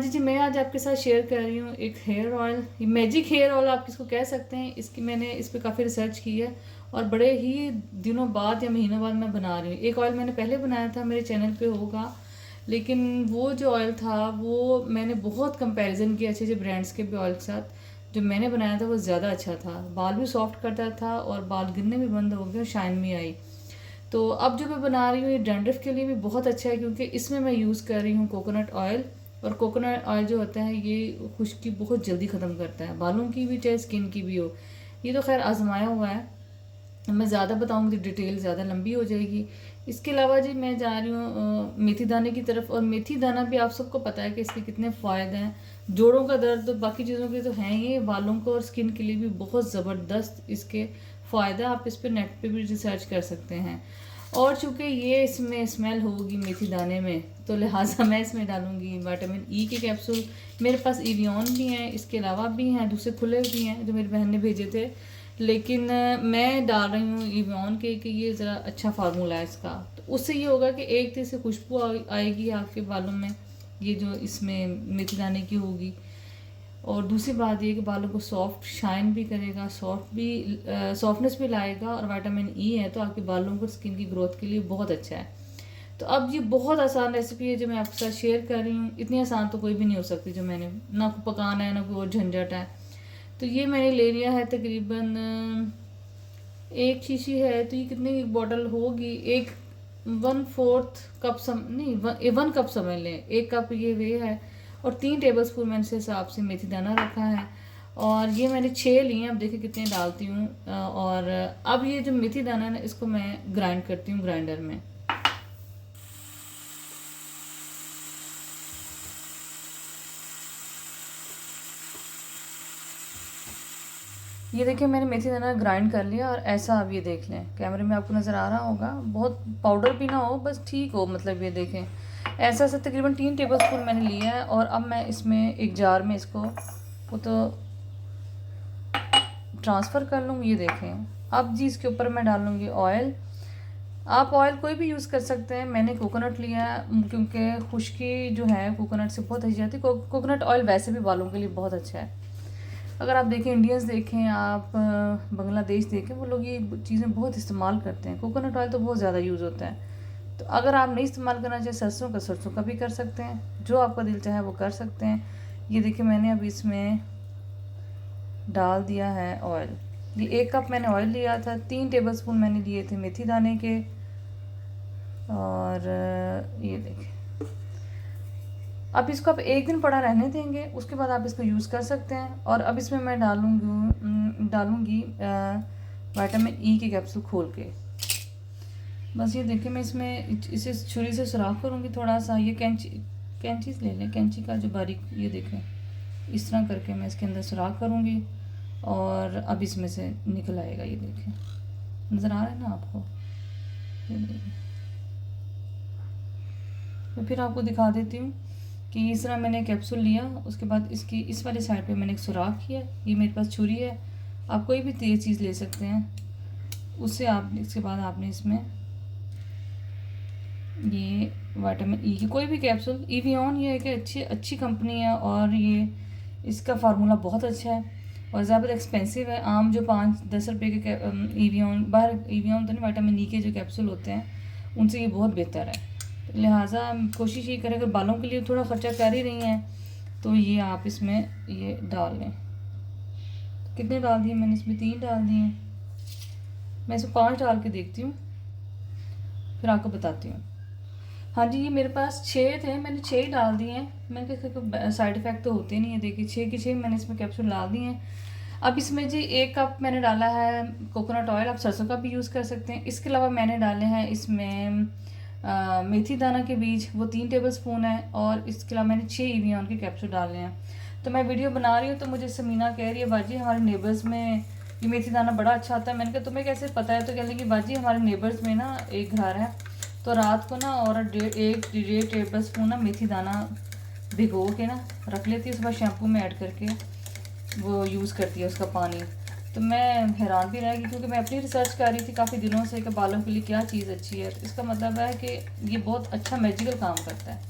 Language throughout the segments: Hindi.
जी, मैं आज आपके साथ शेयर कर रही हूँ एक हेयर ऑयल, ये मैजिक हेयर ऑयल आप किसको कह सकते हैं। इसकी मैंने इस पे काफ़ी रिसर्च की है और बड़े ही दिनों बाद या महीनों बाद मैं बना रही हूँ। एक ऑयल मैंने पहले बनाया था, मेरे चैनल पे होगा, लेकिन वो जो ऑयल था वो मैंने बहुत कंपैरिजन किया अच्छे अच्छे ब्रांड्स के भी ऑयल के साथ। जो मैंने बनाया था वो ज़्यादा अच्छा था, बाल भी सॉफ्ट करता था और बाल गिरने भी बंद हो गए और शाइन भी आई। तो अब जो मैं बना रही हूँ ये डैंड्रफ के लिए भी बहुत अच्छा है, क्योंकि इसमें मैं यूज़ कर रही हूँ कोकोनट ऑयल। और कोकोनट ऑयल जो होता है ये खुश्की बहुत जल्दी ख़त्म करता है, बालों की भी चाहे स्किन की भी हो। ये तो खैर आजमाया हुआ है, मैं ज़्यादा बताऊंगी तो डिटेल ज़्यादा लंबी हो जाएगी। इसके अलावा जी मैं जा रही हूँ मेथी दाने की तरफ। और मेथी दाना भी आप सबको पता है कि इसके कितने फ़ायदे हैं। जोड़ों का दर्द तो बाकी चीज़ों के तो हैं, ये बालों को और स्किन के लिए भी बहुत ज़बरदस्त इसके फ़ायदा। आप इस पर नेट पे भी रिसर्च कर सकते हैं। और चूँकि ये इसमें स्मेल होगी मेथी दाने में, तो लिहाजा मैं इसमें डालूंगी विटामिन ई के कैप्सूल। मेरे पास इवियन भी हैं, इसके अलावा भी हैं, दूसरे खुले भी हैं जो मेरी बहन ने भेजे थे, लेकिन मैं डाल रही हूँ इवियन के कि ये ज़रा अच्छा फार्मूला है इसका। तो उससे ये होगा कि एक तरह से खुशबू आएगी आपके बालों में, ये जो इसमें मेथी दाने की होगी। और दूसरी बात ये कि बालों को सॉफ्ट शाइन भी करेगा, सॉफ्टनेस भी लाएगा, और विटामिन ई है तो आपके बालों को स्किन की ग्रोथ के लिए बहुत अच्छा है। तो अब ये बहुत आसान रेसिपी है जो मैं आपके साथ शेयर कर रही हूँ। इतनी आसान तो कोई भी नहीं हो सकती, जो मैंने ना पकाना है ना कोई और झंझट है। तो ये मैंने ले लिया है तकरीबन एक शीशी है, तो ये कितनी बॉटल होगी, एक 1/4 कप नहीं 1 कप समझ लें, 1 कप ये वे है। और 3 टेबल स्पून मैंने इस हिसाब से मेथी दाना रखा है। और ये मैंने 6 लिए हैं, अब देखिए कितने डालती हूँ। और अब ये जो मेथी दाना है ना, इसको मैं ग्राइंड करती हूँ ग्राइंडर में। ये देखिए मैंने मेथी दाना ग्राइंड कर लिया, और ऐसा आप ये देख लें, कैमरे में आपको नज़र आ रहा होगा, बहुत पाउडर भी ना हो, बस ठीक हो, मतलब ये देखें ऐसा सा तकरीबन 3 टेबल स्पून मैंने लिया है। और अब मैं इसमें एक जार में इसको वो तो ट्रांसफ़र कर लूँगी। ये देखें, अब जी इसके ऊपर मैं डालूँगी ऑयल। आप ऑयल कोई भी यूज़ कर सकते हैं, मैंने कोकोनट लिया है क्योंकि खुश्की जो है कोकोनट से बहुत अच्छी जाती है। कोकोनट ऑयल वैसे भी बालों के लिए बहुत अच्छा है। अगर आप देखें, इंडियंस देखें, आप बांग्लादेश देखें, वो लोग ये चीज़ें बहुत इस्तेमाल करते हैं। कोकोनट ऑयल तो बहुत ज़्यादा यूज़ होता है। तो अगर आप नहीं इस्तेमाल करना चाहें सरसों का भी कर सकते हैं, जो आपका दिल चाहे वो कर सकते हैं। ये देखिए मैंने अभी इसमें डाल दिया है ऑयल। ये 1 कप मैंने ऑयल लिया था, 3 टेबल स्पून मैंने लिए थे मेथी दाने के। और ये देखिए, अब इसको आप एक दिन पड़ा रहने देंगे, उसके बाद आप इसको यूज़ कर सकते हैं। और अब इसमें मैं डालूँगी विटामिन ई के कैप्सूल खोल के। बस ये देखिए, मैं इसमें इसे छुरी से सुराख करूँगी थोड़ा सा। ये कैंची ले लें, कैंची का जो बारीक, ये देखें इस तरह करके मैं इसके अंदर सुराख करूँगी, और अब इसमें से निकल आएगा। ये देखें, नज़र आ रहा है ना आपको, ये देखिए। मैं फिर आपको दिखा देती हूँ कि इस तरह मैंने कैप्सूल लिया, उसके बाद इसकी इस वाली साइड पे मैंने एक सुराख किया। ये मेरे पास छुरी है, आप कोई भी तेज़ चीज़ ले सकते हैं। उससे आप इसके बाद आपने इसमें ये विटामिन ई की कोई भी कैप्सूल, इवियन ये एक अच्छी कंपनी है, और ये इसका फार्मूला बहुत अच्छा है और ज़्यादा एक्सपेंसिव है। आम जो 5-10 रुपये के इवियन, बाहर इवियन तो नहीं, विटामिन ई के जो कैप्सूल होते हैं उनसे ये बहुत बेहतर है। लिहाजा कोशिश ये करें, अगर बालों के लिए थोड़ा ख़र्चा कर ही रही हैं तो ये आप इसमें ये डाल लें। कितने डाल दिए मैंने इसमें? 3 डाल दिए। मैं इसमें 5 डाल के देखती हूँ, फिर आपको बताती हूँ। हाँ जी, ये मेरे पास 6 थे, मैंने 6 ही डाल दिए हैं। मैंने कहा कोई साइड इफ़ेक्ट तो होते नहीं है। देखिए 6 के 6 मैंने इसमें कैप्सूल डाल दिए हैं। अब इसमें जी 1 कप मैंने डाला है कोकोनट ऑयल, आप सरसों का भी यूज़ कर सकते हैं। इसके अलावा मैंने डाले हैं इसमें मेथी दाना के बीज, वो 3 टेबल स्पून है। और इसके अलावा मैंने 6 इवियन के कैप्सूल डाले हैं। तो मैं वीडियो बना रही हूँ तो मुझे समीना कह रही है, बाजी हमारे नेबर्स में ये मेथी दाना बड़ा अच्छा आता है। मैंने कहा तुम्हें कैसे पता है? तो कह रही कि बाजी हमारे नेबर्स में ना एक घर है, तो रात को ना और 1.5 टेबल स्पून ना मेथी दाना भिगो के ना रख लेती है, सुबह शैम्पू में ऐड करके वो यूज़ करती है उसका पानी। तो मैं हैरान भी रह गई, क्योंकि मैं अपनी रिसर्च कर रही थी काफ़ी दिनों से कि बालों के लिए क्या चीज़ अच्छी है। तो इसका मतलब है कि ये बहुत अच्छा मैजिकल काम करता है।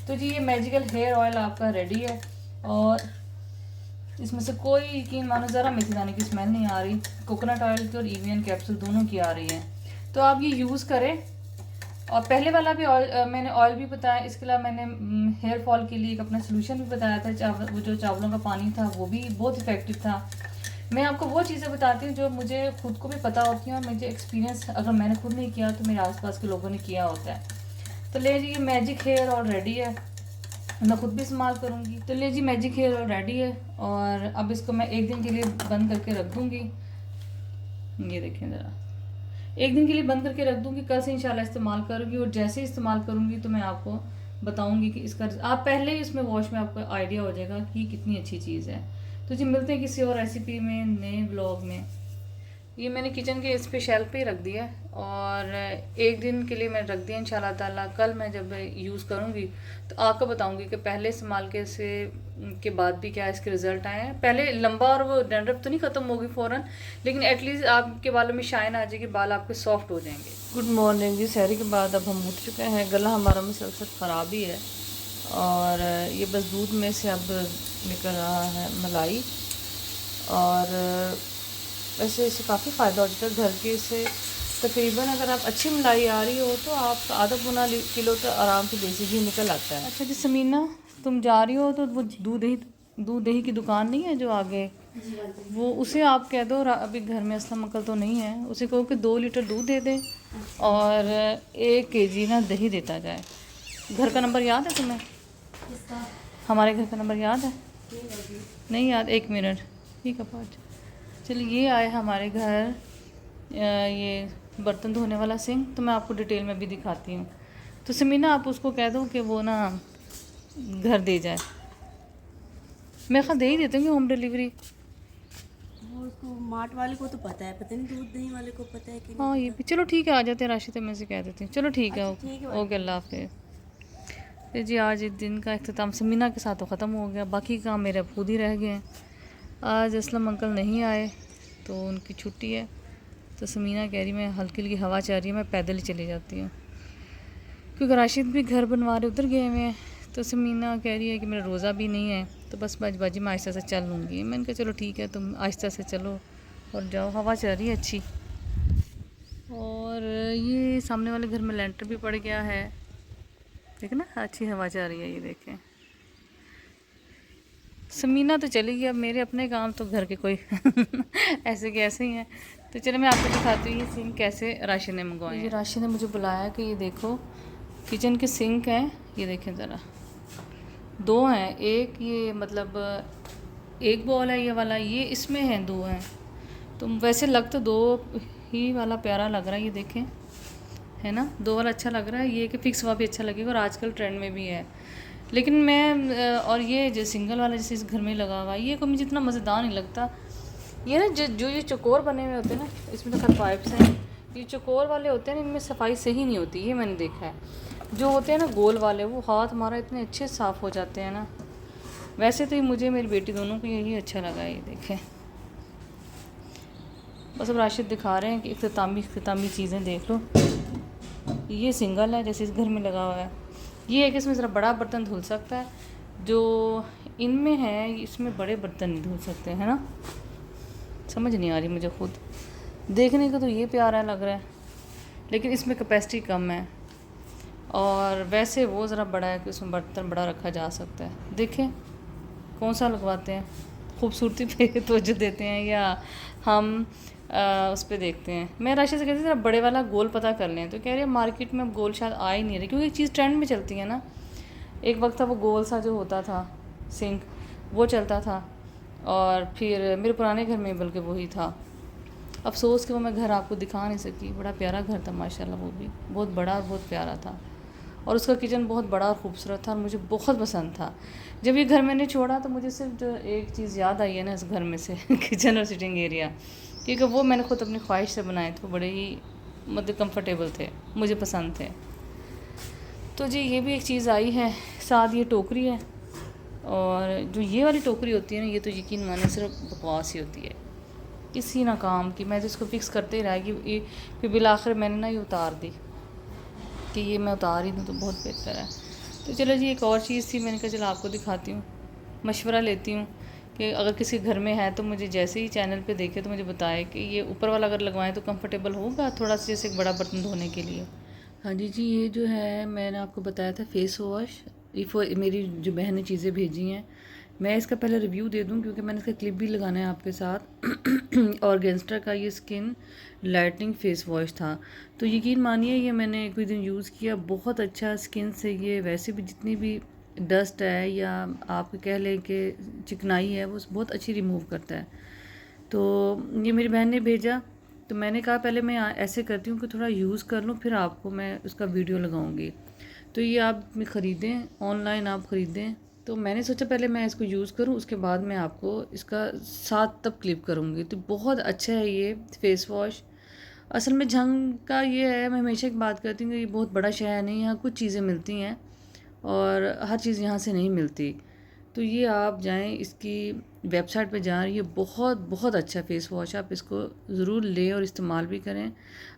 तो जी ये मैजिकल हेयर ऑयल आपका रेडी है, और इसमें से कोई यकीन मानो ज़रा मेथी दाने की स्मेल नहीं आ रही। कोकोनट ऑयल की और EVN कैप्सूल दोनों की आ रही है। तो आप ये यूज़ करें। और पहले वाला भी ऑयल मैंने ऑयल भी बताया, इसके अलावा मैंने हेयर फॉल के लिए एक अपना सोल्यूशन भी बताया था। वो जो चावलों का पानी था वो भी बहुत इफ़ेक्टिव था। मैं आपको वो चीज़ें बताती हूँ जो मुझे खुद को भी पता होती हैं, और मुझे एक्सपीरियंस अगर मैंने खुद नहीं किया तो मेरे आसपास के लोगों ने किया होता है। तो ले जी, ये मैजिक हेयर ऑयल रेडी है, मैं खुद भी इस्तेमाल करूँगी। तो ले जी, मैजिक हेयर ऑयल रेडी है, और अब इसको मैं 1 दिन के लिए बंद करके रख दूँगी। ये देखें ज़रा, 1 दिन के लिए बंद करके रख दूँगी। कल से इंशाल्लाह इस्तेमाल करूँगी, और जैसे ही इस्तेमाल करूँगी तो मैं आपको बताऊँगी कि इसका आप पहले ही इसमें वॉश में आपको आइडिया हो जाएगा कि कितनी अच्छी चीज़ है। तो जी मिलते हैं किसी और रेसिपी में, नए ब्लॉग में। ये मैंने किचन के इस पे शेल्फ पे ही रख दिया, और 1 दिन के लिए मैं रख दिया। इंशाल्लाह ताला कल मैं जब यूज़ करूँगी तो आपको बताऊँगी कि पहले इस्तेमाल के बाद भी क्या इसके रिज़ल्ट आए हैं। पहले लंबा और वो डैंड्रफ तो नहीं ख़त्म होगी फ़ौरन, लेकिन एटलीस्ट आपके बालों में शाइन आ जाएगी, बाल आपके सॉफ्ट हो जाएंगे। गुड मॉर्निंग जी, सहरी के बाद अब हम उठ चुके हैं। गला हमारा मुसलसल ख़राब ही है, और ये बस दूध में से अब निकल रहा है मलाई, और वैसे इससे काफ़ी फ़ायदा हो जाता है घर के। इससे तकरीबन अगर आप अच्छी मलाई आ रही हो तो आप आधा पौना किलो तो आराम से देसी घी निकल आता है। अच्छा जी समीना, तुम जा रही हो तो वो दूध दही की दुकान नहीं है जो आगे, वो उसे आप कह दो, अभी घर में असलम अंकल तो नहीं है, उसे कहो कि 2 लीटर दूध दे दे और 1 kg ना दही देता जाए। घर का नंबर याद है तुम्हें? हमारे घर का नंबर याद है? नहीं याद? 1 मिनट, ठीक है पाँच। चलिए, ये आए हमारे घर ये बर्तन धोने वाला सिंक, तो मैं आपको डिटेल में भी दिखाती हूँ। तो समीना आप उसको कह दो कि वो ना घर दे जाए। मैं ख्याल दे ही देते होंगे होम डिलीवरी। वो उसको मार्ट वाले को तो पता है, पता नहीं दूध दही वाले को पता है कि नहीं। हाँ ये भी, चलो ठीक है, आ जाते हैं राशि, तो मैं से कह देती हूँ। चलो ठीक है, अच्छा, ठीक है, ओके, अल्लाह हाफिज़। तो जी आज इस दिन का अख्ताम समीना के साथ तो ख़त्म हो गया, बाकी काम मेरे खुद ही रह गए हैं। आज असलम अंकल नहीं आए तो उनकी छुट्टी है, तो समीना कह रही मैं हल्की हल्की हवा चल रही है, मैं पैदल ही चली जाती हूँ, क्योंकि राशिद भी घर बनवा रहे उधर गए हुए हैं। तो समीना कह रही है कि मेरा रोज़ा भी नहीं है, तो बस बाजी मैं आहिस्ता से चल लूँगी। मैंने कहा चलो ठीक है, तुम आहिस्ता से चलो और जाओ, हवा चल रही है अच्छी। और ये सामने वाले घर में लेंटर भी पड़ गया है, देखें ना, अच्छी हवा चल रही है, ये देखें। समीना तो चली गई, अब मेरे अपने काम तो घर के कोई ऐसे के ऐसे ही हैं। तो चलो मैं आपको दिखाती हूँ ये सिंक कैसे राशि ने मंगवाए। ये राशि ने मुझे बुलाया कि ये देखो किचन के सिंक हैं, ये देखें ज़रा, 2 हैं। एक ये मतलब एक बॉल है ये वाला, ये इसमें हैं 2 हैं। तो वैसे लग तो 2 ही वाला प्यारा लग रहा है, ये देखें, है ना, 2 वाला अच्छा लग रहा है। ये कि फिक्स वाला भी अच्छा लगेगा और आजकल ट्रेंड में भी है। लेकिन मैं और ये जो सिंगल वाला जैसे इस घर में लगा हुआ है, ये को मुझे इतना मज़ेदार नहीं लगता। ये ना जो ये चौकोर बने हुए होते हैं ना, इसमें तो खैर पाइप्स हैं, ये चौकोर वाले होते हैं ना, इनमें सफाई सही नहीं होती, ये मैंने देखा है। जो होते हैं ना गोल वाले, वो हाथ हमारा इतने अच्छे साफ़ हो जाते हैं ना। वैसे तो ये मुझे मेरी बेटी दोनों को यही अच्छा लगा है, ये देखें। बस अब राशिद दिखा रहे हैं कि इख्तितामी चीज़ें देख लो। ये सिंगल है जैसे इस घर में लगा हुआ है। ये है कि इसमें ज़रा बड़ा बर्तन धुल सकता है, जो इनमें है इसमें बड़े बर्तन नहीं धुल सकते, है ना। समझ नहीं आ रही मुझे खुद, देखने को तो ये प्यारा लग रहा है, लेकिन इसमें कैपेसिटी कम है, और वैसे वो ज़रा बड़ा है कि उसमें बर्तन बड़ा रखा जा सकता है। देखें कौन सा लगवाते हैं, खूबसूरती पे तवज्जो देते हैं या हम उस पर देखते हैं। मैं राशि से कहती थी बड़े वाला गोल पता कर लें, तो कह रही है मार्केट में अब गोल शायद आ ही नहीं रही, क्योंकि एक चीज़ ट्रेंड में चलती है ना। एक वक्त था वो गोल सा जो होता था सिंक, वो चलता था, और फिर मेरे पुराने घर में बल्कि वही था। अफसोस कि वो मैं घर आपको दिखा नहीं सकी, बड़ा प्यारा घर था माशाल्लाह, वो भी बहुत बड़ा और बहुत प्यारा था, और उसका किचन बहुत बड़ा और ख़ूबसूरत था और मुझे बहुत पसंद था। जब ये घर मैंने छोड़ा तो मुझे सिर्फ जो एक चीज़ याद आई है ना इस घर में से किचन और सिटिंग एरिया, क्योंकि वो मैंने खुद अपनी ख्वाहिश से बनाए थे, वो बड़े ही मतलब कंफर्टेबल थे, मुझे पसंद थे। तो जी ये भी एक चीज़ आई है, साथ ये टोकरी है, और जो ये वाली टोकरी होती है ना, ये तो यकीन माने सिर्फ बकवास ही होती है, किसी ना काम की। मैं तो इसको फिक्स करते ही रहेगी, फिर बिल आखिर मैंने ना ये उतार दी कि ये मैं उतार ही दूँ तो बहुत बेहतर है। तो चलो जी, एक और चीज़ थी, मैंने कहा चलो आपको दिखाती हूँ, मशवरा लेती हूँ कि अगर किसी घर में है तो मुझे जैसे ही चैनल पे देखे तो मुझे बताए कि ये ऊपर वाला अगर लगवाएं तो कंफर्टेबल होगा थोड़ा सा, जैसे एक बड़ा बर्तन धोने के लिए। हाँ जी, ये जो है मैंने आपको बताया था फेस वॉश, ये मेरी जो बहन ने चीज़ें भेजी हैं। मैं इसका पहले रिव्यू दे दूं क्योंकि मैंने इसका क्लिप भी लगाना है आपके साथ। ऑर्गेन्स्ट्रा का ये स्किन लाइटनिंग फेस वॉश था, तो यकीन मानिए ये मैंने कोई दिन यूज़ किया, बहुत अच्छा स्किन से ये वैसे भी जितनी भी डस्ट है या आप कह लें कि चिकनाई है वो बहुत अच्छी रिमूव करता है। तो ये मेरी बहन ने भेजा, तो मैंने कहा पहले मैं ऐसे करती हूँ कि थोड़ा यूज़ कर लूँ, फिर आपको मैं उसका वीडियो लगाऊंगी। तो ये आप ख़रीदें, ऑनलाइन आप ख़रीदें। तो मैंने सोचा पहले मैं इसको यूज़ करूँ, उसके बाद मैं आपको इसका साथ तब क्लिप करूँगी। तो बहुत अच्छा है ये फेस वॉश। असल में झंग का ये है, मैं हमेशा एक बात करती हूँ कि ये बहुत बड़ा शहर नहीं, यहाँ कुछ चीज़ें मिलती हैं और हर चीज़ यहाँ से नहीं मिलती। तो ये आप जाएं, इसकी वेबसाइट पे जाएं, ये बहुत बहुत अच्छा फेस वॉश, आप इसको ज़रूर लें और इस्तेमाल भी करें।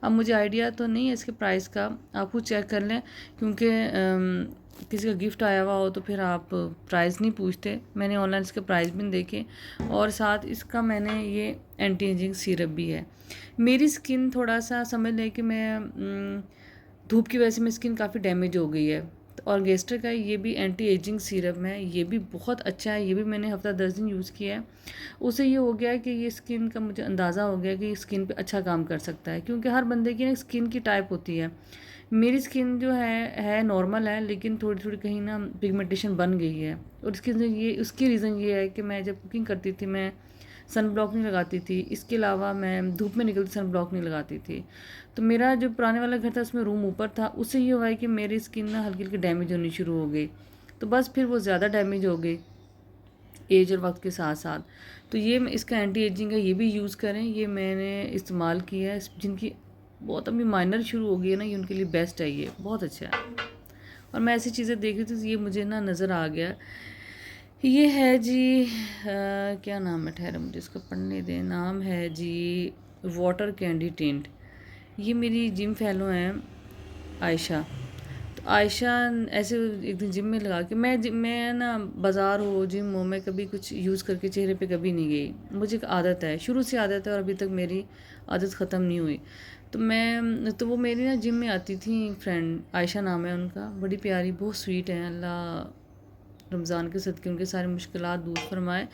अब मुझे आइडिया तो नहीं है इसके प्राइस का, आप खुद चेक कर लें क्योंकि किसी का गिफ्ट आया हुआ हो तो फिर आप प्राइस नहीं पूछते। मैंने ऑनलाइन इसके प्राइस भी नहीं देखे, और साथ इसका मैंने ये एंटी एजिंग सिरप भी है। मेरी स्किन थोड़ा सा समझ लें कि मैं धूप की वजह से मेरी स्किन काफ़ी डैमेज हो गई है। तो ऑर्गेस्टर का ये भी एंटी एजिंग सीरप है, ये भी बहुत अच्छा है, ये भी मैंने हफ्ता 10 दिन यूज़ किया है। उससे ये हो गया कि ये स्किन का मुझे अंदाज़ा हो गया कि ये स्किन पे अच्छा काम कर सकता है, क्योंकि हर बंदे की ना स्किन की टाइप होती है। मेरी स्किन जो है नॉर्मल है, लेकिन थोड़ी थोड़ी कहीं ना पिगमेंटेशन बन गई है, और उसकी रीज़न ये है कि मैं जब कुकिंग करती थी मैं सन ब्लॉक नहीं लगाती थी, इसके अलावा मैं धूप में निकलती सन ब्लॉक नहीं लगाती थी। तो मेरा जो पुराने वाला घर था उसमें रूम ऊपर था, उससे ये हुआ है कि मेरी स्किन ना हल्की हल्की डैमेज होनी शुरू हो गई, तो बस फिर वो ज़्यादा डैमेज हो गई एज और वक्त के साथ साथ। तो ये इसका एंटी एजिंग है, ये भी यूज़ करें, ये मैंने इस्तेमाल किया है। जिनकी बहुत अभी माइनर शुरू हो गई है ना, ये उनके लिए बेस्ट है, ये बहुत अच्छा है। और मैं ऐसी चीज़ें देख रही थी तो ये मुझे ना नज़र आ गया। ये है जी क्या नाम है, ठहरा मुझे इसको पढ़ने दें, नाम है जी वाटर कैंडी टिंट। ये मेरी जिम फेलो हैं आयशा। तो आयशा ऐसे एक दिन जिम में लगा के, मैं ना बाज़ार हो जिम हो, मैं कभी कुछ यूज़ करके चेहरे पे कभी नहीं गई। मुझे एक आदत है, शुरू से आदत है और अभी तक मेरी आदत ख़त्म नहीं हुई। तो वो मेरी ना जिम में आती थी फ्रेंड, आयशा नाम है उनका, बड़ी प्यारी, बहुत स्वीट है, अल्लाह रमज़ान के सदक़े उनके सारी मुश्किलात दूर फरमाए।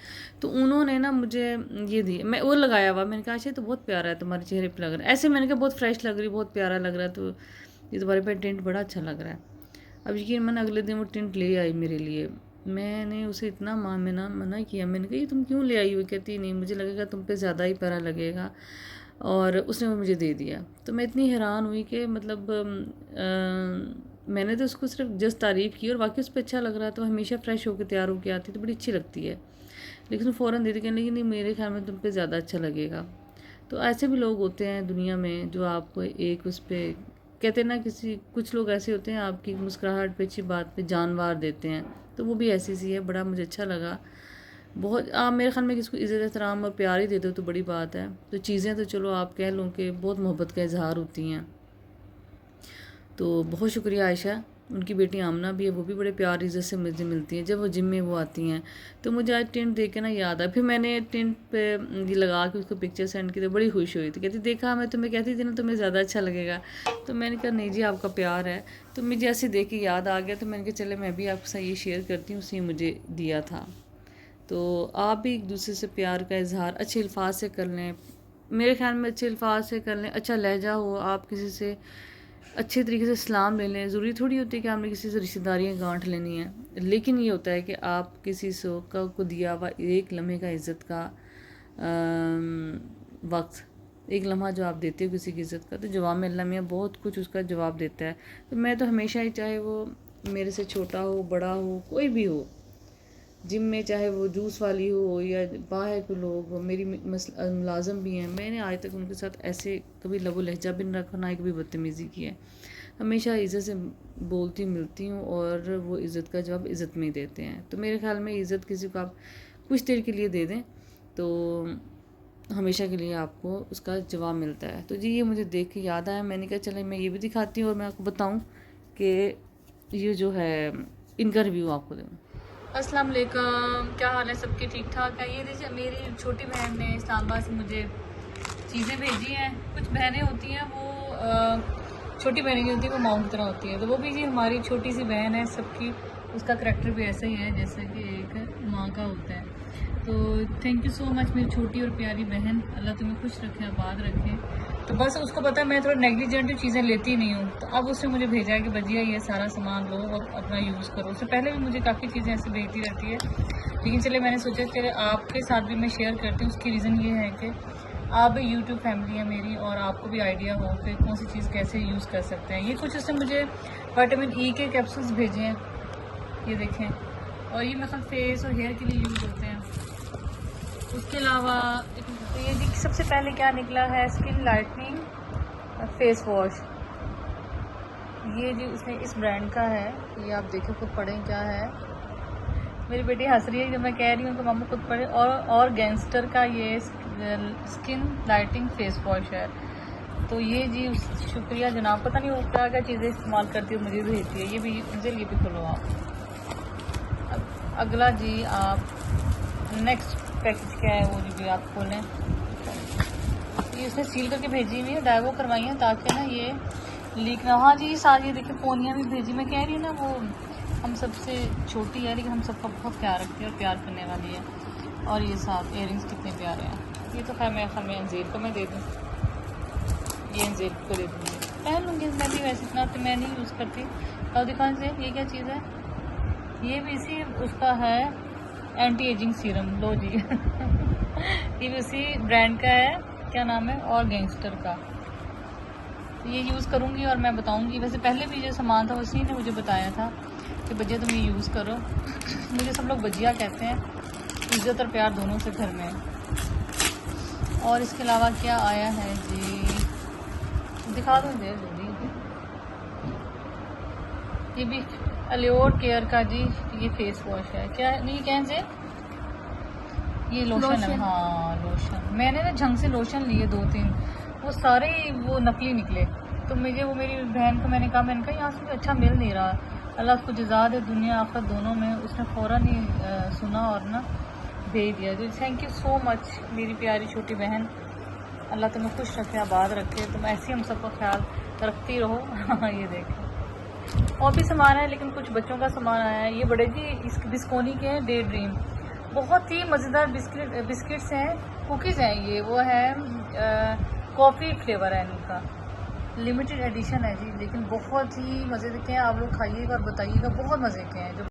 तो उन्होंने ना मुझे ये दी, मैं वो लगाया हुआ, मैंने कहा अच्छा तो बहुत प्यारा है तुम्हारे चेहरे पे लग रहा है, ऐसे मैंने कहा बहुत फ्रेश लग रही, बहुत प्यारा लग रहा है, तो ये तुम्हारे पे टिंट बड़ा अच्छा लग रहा है। अब यकीन मैंने अगले दिन वो टिंट ले आई मेरे लिए। मैंने उसे इतना मना किया, मैंने कहा ये तुम क्यों ले आई हो, कहती नहीं मुझे लगेगा तुम पे ज़्यादा ही प्यारा लगेगा, और उसने वो मुझे दे दिया। तो मैं इतनी हैरान हुई कि मतलब मैंने तो उसको सिर्फ जस्ट तारीफ़ की और वाकई उस पर अच्छा लग रहा, तो हमेशा फ्रेश होकर तैयार होकर आती तो बड़ी अच्छी लगती है, लेकिन वो फ़ौरन दे दी, कहने लगी नहीं मेरे ख्याल में तुम पे ज़्यादा अच्छा लगेगा। तो ऐसे भी लोग होते हैं दुनिया में जो आपको एक उस पर कहते हैं ना, कुछ लोग ऐसे होते हैं आपकी मुस्कुराहट पे, अच्छी बात पे जान वार देते हैं, तो वो भी ऐसी सी है, बड़ा मुझे अच्छा लगा बहुत। आप मेरे ख्याल में किसको इज़्ज़त एहतराम और प्यार ही दे दो तो बड़ी बात है। तो चीज़ें तो चलो आप कह लो कि बहुत मोहब्बत का इजहार होती हैं। तो बहुत शुक्रिया आयशा, उनकी बेटी आमना भी है, वो भी बड़े प्यार इज़्ज़त से मुझे मिलती हैं जब वो जिम में वो आती हैं। तो मुझे आज टिंट देख के ना याद आया, फिर मैंने टिंट पे ये लगा के उसको पिक्चर सेंड की तो बड़ी खुश हुई थी, कहती देखा मैं तुम्हें कहती थी ना तुम्हें ज़्यादा अच्छा लगेगा। तो मैंने कहा नहीं जी आपका प्यार है। तो मुझे ऐसे देख के याद आ गया, तो मैंने कहा चले मैं भी आपके साथ ये शेयर करती हूँ, उसने मुझे दिया था। तो आप भी एक दूसरे से प्यार का इजहार अच्छे अल्फाज से कर लें, मेरे ख्याल में अच्छे अल्फाज से कर लें, अच्छा लहजा हो, आप किसी से अच्छे तरीके से सलाम ले लें। ज़रूरी थोड़ी होती है कि आपने किसी से रिश्तेदारियाँ गांठ लेनी है, लेकिन ये होता है कि आप किसी से को दिया हुआ एक लम्हे का इज़्ज़त का वक्त, एक लम्हा जो आप देते हो किसी की इज़्ज़त का, तो जवाब में अल्लाह मियाँ बहुत कुछ उसका जवाब देता है। तो मैं तो हमेशा ही, चाहे वो मेरे से छोटा हो बड़ा हो कोई भी हो, जिम में चाहे वो जूस वाली हो या बाहर के लोग, मेरी मुलाजम भी हैं, मैंने आज तक उनके साथ ऐसे कभी लबो लहजा भी नहीं रखा, ना ही कभी बदतमीज़ी की है। हमेशा इज़्ज़त से बोलती मिलती हूँ और वो इज़्ज़त का जवाब इज़्ज़त में ही देते हैं। तो मेरे ख्याल में इज़्ज़त किसी को आप कुछ देर के लिए दे दें तो हमेशा के लिए आपको उसका जवाब मिलता है। तो जी ये मुझे देख के याद आया, मैंने कहा चले मैं ये भी दिखाती हूँ और मैं आपको बताऊँ कि ये जो है इनका रिव्यू आपको दूँ। अस्सलाम वालेकुम, क्या हाल है सबके? ठीक ठाक है। ये देखिए मेरी छोटी बहन ने इस्लामाबाद से मुझे चीज़ें भेजी हैं। कुछ बहनें होती हैं वो छोटी बहनें जो होती हैं वो माँ की तरह होती है, तो वो भी जी हमारी छोटी सी बहन है सबकी। उसका करैक्टर भी ऐसा ही है जैसे कि एक माँ का होता है। तो थैंक यू सो मच मेरी छोटी और प्यारी बहन, अल्लाह तुम्हें खुश रखे, आबाद रखे। तो बस उसको पता है मैं थोड़ा नेग्लिजेंट चीज़ें लेती नहीं हूँ, तो अब उसने मुझे भेजा है कि भजिया ये सारा सामान लो और अपना यूज़ करो। उससे पहले भी मुझे काफ़ी चीज़ें ऐसे भेजती रहती है, लेकिन चले मैंने सोचा चले आपके साथ भी मैं शेयर करती हूँ। उसकी रीज़न ये है कि आप भी यूट्यूब फैमिली है मेरी और आपको भी आइडिया हो कि कौन सी चीज़ कैसे यूज़ कर सकते हैं। ये कुछ उसने मुझे विटामिन ई के कैप्सूल्स भेजे हैं, ये देखें, और ये मतलब फेस और हेयर के लिए यूज़ होते हैं। उसके अलावा तो ये जी सबसे पहले क्या निकला है, स्किन लाइटनिंग फेस वॉश। ये जी उसने इस ब्रांड का है, ये आप देखो खुद पढ़ें क्या है। मेरी बेटी हंस रही है जब मैं कह रही हूँ कि मामा खुद पढ़े। और गैंगस्टर का ये स्किन लाइटिंग फेस वॉश है। तो ये जी शुक्रिया जनाब, पता नहीं वो क्या क्या चीज़ें इस्तेमाल करती है मुझे भेजती है। ये भी मुझे ये भी खोलो आप। अब अगला जी आप नेक्स्ट पैकेज क्या है वो भी आप खोलें। ये उसने सील करके भेजी हुई है, डाइवो करवाई है ताकि ना ये लीक ना। हाँ जी सारी देखिए फोनियाँ भी भेजी। मैं कह रही हूँ ना वो हम सबसे छोटी है लेकिन हम सबका बहुत प्यार रखती है और प्यार करने वाली है। और ये साथ इयरिंग्स कितने प्यारे हैं। ये तो खैर मैं अंजीर को मैं दे दूँ, ये अंजीर को दे दूँगी, पहन लूँगी मैं भी। वैसे इतना तो मैं नहीं यूज़ करती। और दिखाएं से ये क्या चीज़ है, ये भी इसी उसका है एंटी एजिंग सीरम। लो जी ये भी उसी ब्रांड का है, क्या नाम है, और गैंगस्टर का। तो ये यूज़ करूँगी और मैं बताऊँगी। वैसे पहले भी जो सामान था उसी ने मुझे बताया था कि भजिया तुम ये यूज़ करो। मुझे सब लोग भजिया कहते हैं, इज़्ज़त और प्यार दोनों से घर में। और इसके अलावा क्या आया है जी, दिखा दूँ दे जल्दी। ये भी अल्योर केयर का जी ये फेस वॉश है, क्या नहीं कहें से ये लोशन है। हाँ लोशन, मैंने ना झंग से लोशन लिए 2-3, वो सारे वो नकली निकले। तो मुझे वो मेरी बहन को मैंने कहा यहाँ से अच्छा मिल नहीं रहा, अल्लाह उसको जज़ा दे दुनिया आखिरत दोनों में। उसने फ़ौरन ही सुना और ना भेज दिया। तो थैंक यू सो मच मेरी प्यारी छोटी बहन, अल्लाह तुम्हें खुश रखे, आबाद रखे, तुम ऐसे हम सबका ख्याल रखती रहो। ये देखें और भी सामान है लेकिन कुछ बच्चों का सामान आया है। ये बड़े जी इस बिस्कोनी के हैं, डे ड्रीम, बहुत ही मज़ेदार बिस्किट्स हैं, कुकीज़ हैं। ये वो है कॉफ़ी फ्लेवर है इनका, लिमिटेड एडिशन है जी, लेकिन बहुत ही मज़े के हैं। आप लोग खाइएगा और बताइएगा, बहुत मज़े के हैं। जो